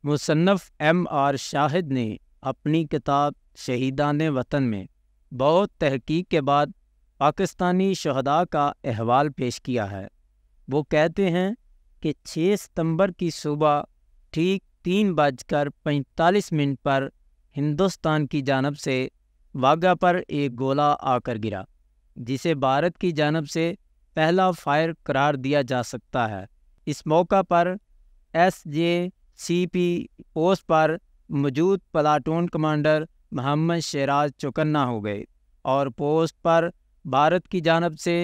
مصنف M.R. شاہد نے اپنی کتاب شہیدان وطن میں بہت تحقیق کے بعد پاکستانی شہداء کا احوال پیش کیا ہے۔ وہ کہتے ہیں کہ 6 ستمبر کی صبح ٹھیک 3:45 پر ہندوستان کی جانب سے واگا پر ایک گولہ آ کر گرا، جسے بھارت کی جانب سے پہلا فائر قرار دیا جا سکتا ہے۔ اس موقع پر SJCP پوسٹ پر موجود پلاٹون کمانڈر محمد شیراز چوکنا ہو گئے اور پوسٹ پر بھارت کی جانب سے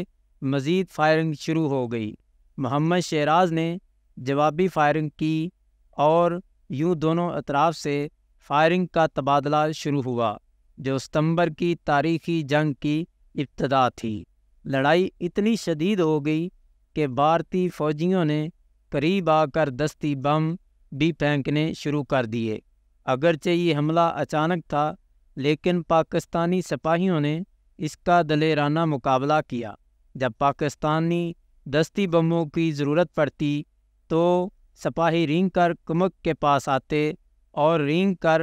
مزید فائرنگ شروع ہو گئی۔ محمد شیراز نے جوابی فائرنگ کی اور یوں دونوں اطراف سے فائرنگ کا تبادلہ شروع ہوا، جو ستمبر کی تاریخی جنگ کی ابتدا تھی۔ لڑائی اتنی شدید ہو گئی کہ بھارتی فوجیوں نے قریب آ کر دستی بم بھی پھینکنے شروع کر دیے۔ اگرچہ یہ حملہ اچانک تھا، لیکن پاکستانی سپاہیوں نے اس کا دلیرانہ مقابلہ کیا۔ جب پاکستانی دستی بموں کی ضرورت پڑتی تو سپاہی رینگ کر کمک کے پاس آتے اور رینگ کر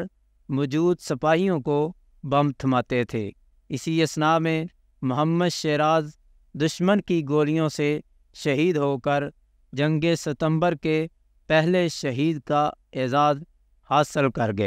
موجود سپاہیوں کو بم تھماتے تھے۔ اسی اثناء میں محمد شیراز دشمن کی گولیوں سے شہید ہو کر جنگ ستمبر کے پہلے شہید کا اعزاز حاصل کر گئے۔